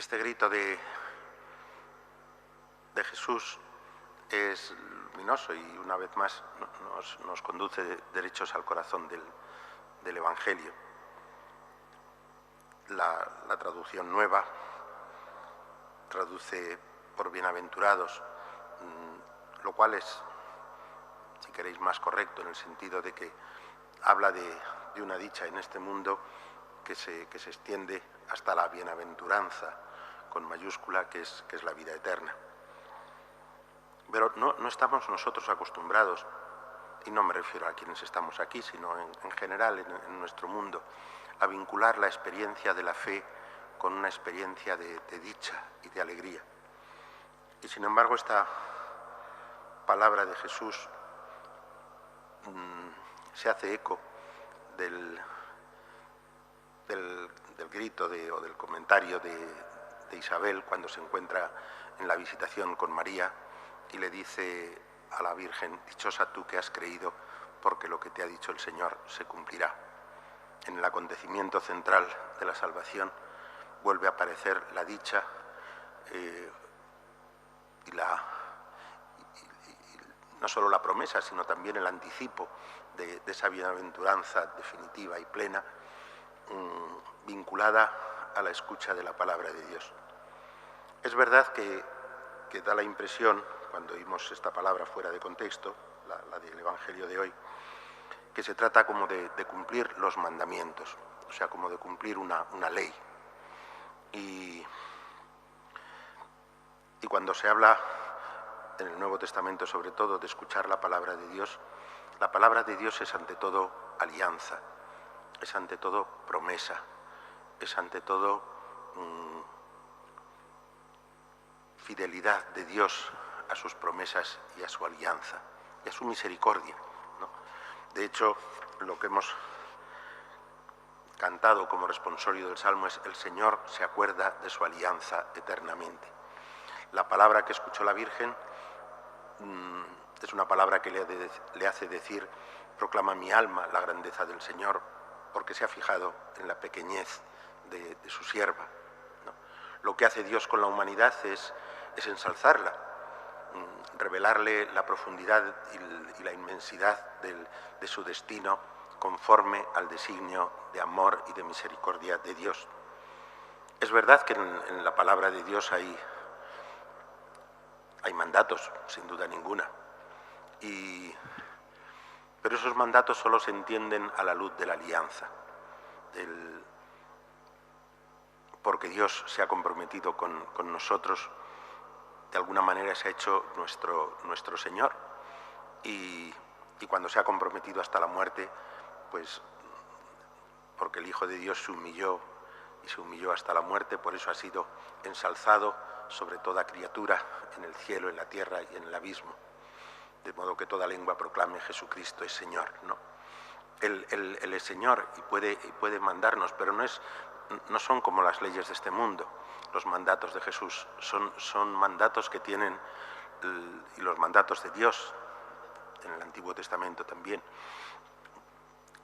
Este grito de Jesús es luminoso y una vez más nos conduce derechos al corazón del Evangelio. La traducción nueva traduce por bienaventurados, lo cual es, si queréis, más correcto en el sentido de que habla de una dicha en este mundo que se extiende hasta la bienaventuranza con mayúscula, que es la vida eterna. Pero no estamos nosotros acostumbrados, y no me refiero a quienes estamos aquí, sino en general en nuestro mundo, a vincular la experiencia de la fe con una experiencia de dicha y de alegría. Y sin embargo esta palabra de Jesús se hace eco del grito o del comentario de Isabel cuando se encuentra en la visitación con María y le dice a la Virgen: dichosa tú que has creído, porque lo que te ha dicho el Señor se cumplirá. En el acontecimiento central de la salvación vuelve a aparecer la dicha y no solo la promesa, sino también el anticipo de esa bienaventuranza definitiva y plena, vinculada a la escucha de la palabra de Dios. Es verdad que da la impresión, cuando oímos esta palabra fuera de contexto, la del Evangelio de hoy, que se trata como de cumplir los mandamientos, o sea, como de cumplir una ley. Y cuando se habla en el Nuevo Testamento, sobre todo, de escuchar la palabra de Dios es ante todo alianza, es ante todo promesa, es ante todo fidelidad de Dios a sus promesas y a su alianza y a su misericordia, ¿no? De hecho, lo que hemos cantado como responsorio del Salmo es: el Señor se acuerda de su alianza eternamente. La palabra que escuchó la Virgen es una palabra que le hace decir: proclama mi alma la grandeza del Señor, porque se ha fijado en la pequeñez de su sierva, ¿no? Lo que hace Dios con la humanidad es ensalzarla, revelarle la profundidad y la inmensidad de su destino conforme al designio de amor y de misericordia de Dios. Es verdad que en la palabra de Dios hay mandatos, sin duda ninguna, pero esos mandatos solo se entienden a la luz de la alianza, porque Dios se ha comprometido con nosotros, de alguna manera se ha hecho nuestro Señor, y cuando se ha comprometido hasta la muerte, pues porque el Hijo de Dios se humilló hasta la muerte, por eso ha sido ensalzado sobre toda criatura, en el cielo, en la tierra y en el abismo, de modo que toda lengua proclame: Jesucristo es Señor, ¿no? Él es Señor y puede mandarnos, pero no son como las leyes de este mundo. Los mandatos de Jesús son mandatos que tienen, y los mandatos de Dios, en el Antiguo Testamento también,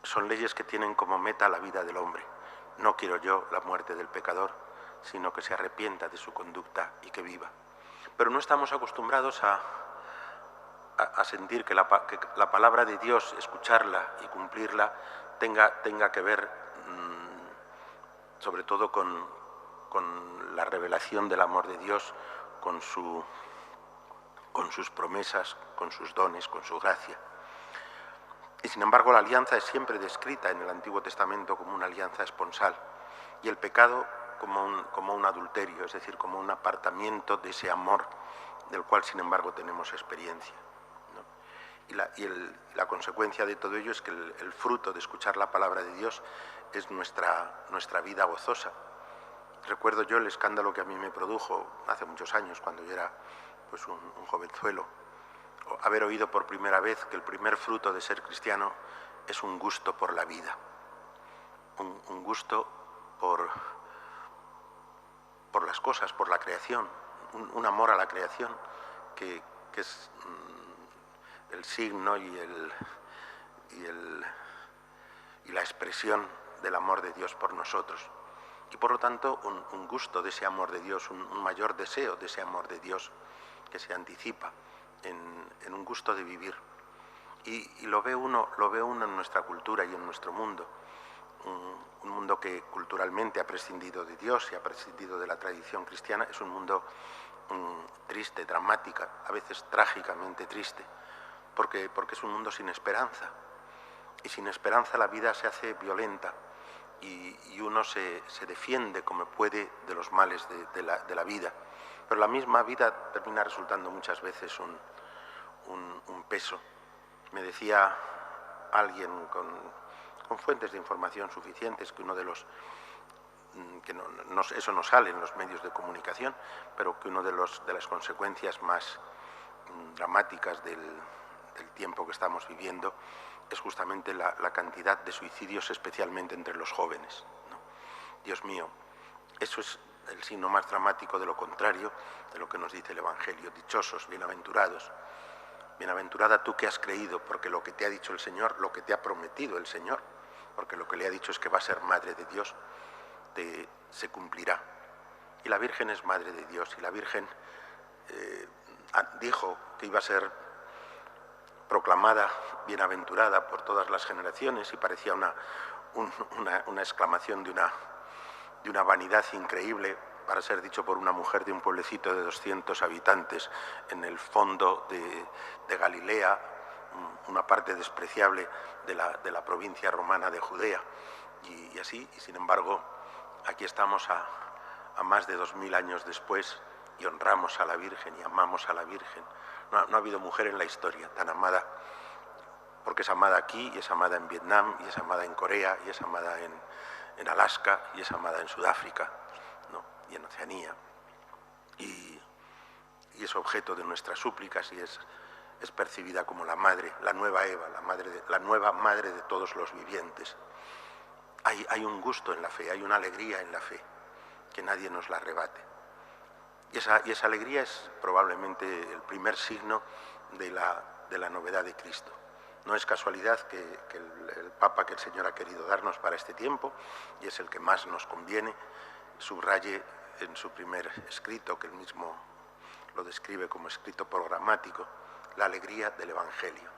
son leyes que tienen como meta la vida del hombre. No quiero yo la muerte del pecador, sino que se arrepienta de su conducta y que viva. Pero no estamos acostumbrados a sentir que la palabra de Dios, escucharla y cumplirla, tenga que ver sobre todo con la revelación del amor de Dios, con sus promesas, con sus dones, con su gracia. Y sin embargo la alianza es siempre descrita en el Antiguo Testamento como una alianza esponsal, y el pecado como un adulterio, es decir, como un apartamiento de ese amor del cual sin embargo tenemos experiencia, ¿no? Y la consecuencia de todo ello es que el fruto de escuchar la palabra de Dios es nuestra vida gozosa. Recuerdo yo el escándalo que a mí me produjo hace muchos años, cuando yo era pues un jovenzuelo, haber oído por primera vez que el primer fruto de ser cristiano es un gusto por la vida, un gusto por las cosas, por la creación, un amor a la creación que es el signo y la expresión del amor de Dios por nosotros. y por lo tanto un gusto de ese amor de Dios, un mayor deseo de ese amor de Dios que se anticipa en un gusto de vivir. Y lo ve uno en nuestra cultura y en nuestro mundo, un mundo que culturalmente ha prescindido de Dios y ha prescindido de la tradición cristiana. Es un mundo triste, dramática, a veces trágicamente triste, porque es un mundo sin esperanza. Y sin esperanza la vida se hace violenta y uno se defiende como puede de los males de la vida. Pero la misma vida termina resultando muchas veces un peso. Me decía alguien con fuentes de información suficientes que uno de los eso no sale en los medios de comunicación, pero que una de las consecuencias más dramáticas del tiempo que estamos viviendo es justamente la cantidad de suicidios, especialmente entre los jóvenes, ¿no? Dios mío, eso es el signo más dramático de lo contrario de lo que nos dice el Evangelio. Dichosos, bienaventurados. Bienaventurada tú que has creído, porque lo que te ha dicho el Señor, lo que te ha prometido el Señor, porque lo que le ha dicho es que va a ser madre de Dios, se cumplirá. Y la Virgen es madre de Dios, y la Virgen dijo que iba a ser proclamada bienaventurada por todas las generaciones, y parecía una exclamación de una vanidad increíble para ser dicho por una mujer de un pueblecito de 200 habitantes en el fondo de Galilea, una parte despreciable de la provincia romana de Judea. Y así, y sin embargo, aquí estamos a más de 2000 años después y honramos a la Virgen y amamos a la Virgen. No ha habido mujer en la historia tan amada, porque es amada aquí, y es amada en Vietnam, y es amada en Corea, y es amada en Alaska, y es amada en Sudáfrica, ¿no? Y en Oceanía. Y es objeto de nuestras súplicas y es percibida como la madre, la nueva Eva, la nueva madre de todos los vivientes. Hay un gusto en la fe, hay una alegría en la fe, que nadie nos la arrebate. Y esa alegría es probablemente el primer signo de la novedad de Cristo. No es casualidad que el Papa que el Señor ha querido darnos para este tiempo, y es el que más nos conviene, subraye en su primer escrito, que él mismo lo describe como escrito programático, la alegría del Evangelio,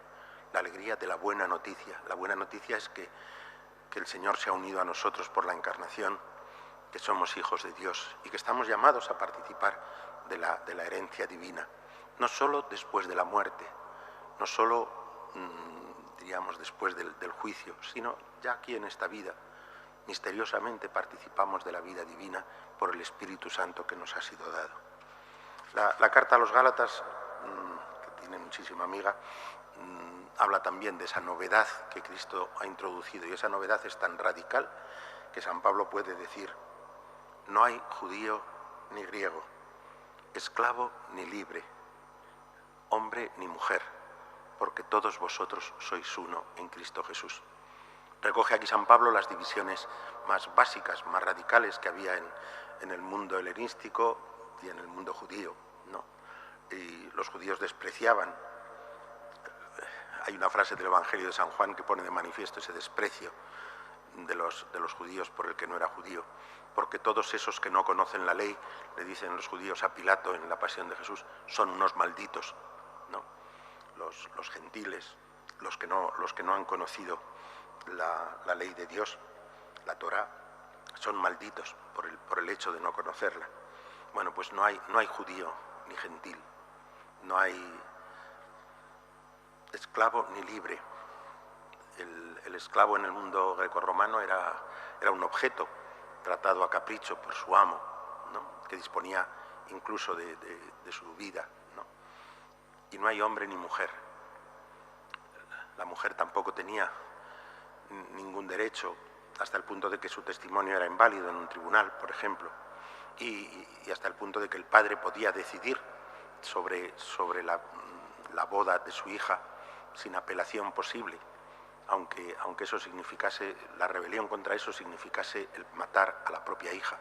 la alegría de la buena noticia. La buena noticia es que el Señor se ha unido a nosotros por la encarnación, que somos hijos de Dios y que estamos llamados a participar de la herencia divina, no solo después de la muerte, no solo, diríamos, después del juicio, sino ya aquí en esta vida. Misteriosamente participamos de la vida divina por el Espíritu Santo que nos ha sido dado. La carta a los Gálatas, que tiene muchísima amiga, habla también de esa novedad que Cristo ha introducido, y esa novedad es tan radical que San Pablo puede decir: no hay judío ni griego, esclavo ni libre, hombre ni mujer, porque todos vosotros sois uno en Cristo Jesús. Recoge aquí San Pablo las divisiones más básicas, más radicales que había en el mundo helenístico y en el mundo judío, ¿no? Y los judíos despreciaban. Hay una frase del Evangelio de San Juan que pone de manifiesto ese desprecio de los judíos por el que no era judío, porque todos esos que no conocen la ley, le dicen los judíos a Pilato en la pasión de Jesús, son unos malditos, ¿no? Los gentiles, los que no han conocido la ley de Dios, la Torá, son malditos por el hecho de no conocerla. Bueno, pues no hay judío ni gentil, no hay esclavo ni libre. El esclavo en el mundo grecorromano era un objeto tratado a capricho por su amo, ¿no? Que disponía incluso de su vida, ¿no? Y no hay hombre ni mujer. La mujer tampoco tenía ningún derecho, hasta el punto de que su testimonio era inválido en un tribunal, por ejemplo, y hasta el punto de que el padre podía decidir sobre la boda de su hija sin apelación posible, aunque eso significase, la rebelión contra eso significase el matar a la propia hija.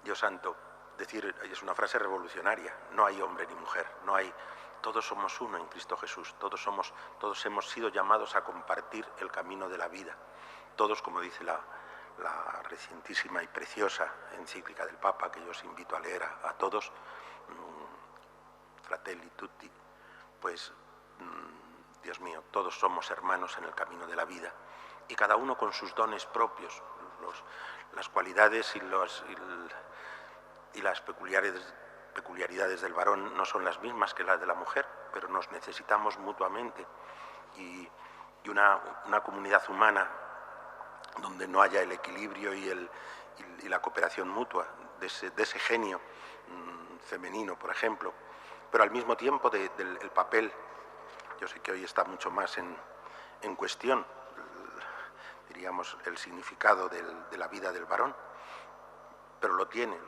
Dios santo, es una frase revolucionaria: no hay hombre ni mujer, no hay. Todos somos uno en Cristo Jesús, todos hemos sido llamados a compartir el camino de la vida. Todos, como dice la la recientísima y preciosa encíclica del Papa, que yo os invito a leer a todos, Fratelli Tutti, pues, Dios mío, todos somos hermanos en el camino de la vida, y cada uno con sus dones propios, las cualidades y las peculiaridades del varón no son las mismas que las de la mujer, pero nos necesitamos mutuamente, y una comunidad humana donde no haya el equilibrio y la cooperación mutua de ese genio femenino, por ejemplo, pero al mismo tiempo del papel. Yo sé que hoy está mucho más en cuestión, diríamos, el significado de la vida del varón, pero lo tiene,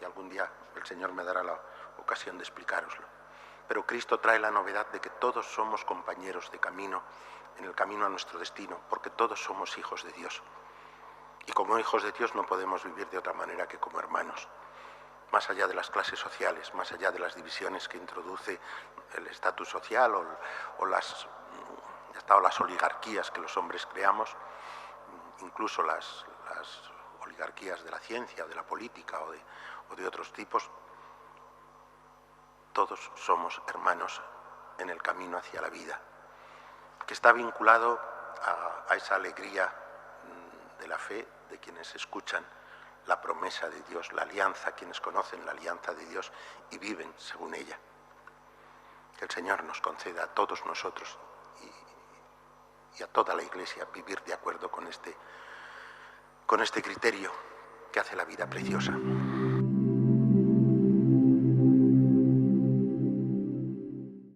y algún día el Señor me dará la ocasión de explicároslo. Pero Cristo trae la novedad de que todos somos compañeros de camino, en el camino a nuestro destino, porque todos somos hijos de Dios. Y como hijos de Dios no podemos vivir de otra manera que como hermanos, más allá de las clases sociales, más allá de las divisiones que introduce el estatus social o las oligarquías que los hombres creamos, incluso las oligarquías de la ciencia, de la política o de otros tipos. Todos somos hermanos en el camino hacia la vida, que está vinculado a esa alegría de la fe de quienes escuchan la promesa de Dios, la alianza, quienes conocen la alianza de Dios y viven según ella. Que el Señor nos conceda a todos nosotros y a toda la Iglesia vivir de acuerdo con este criterio que hace la vida preciosa.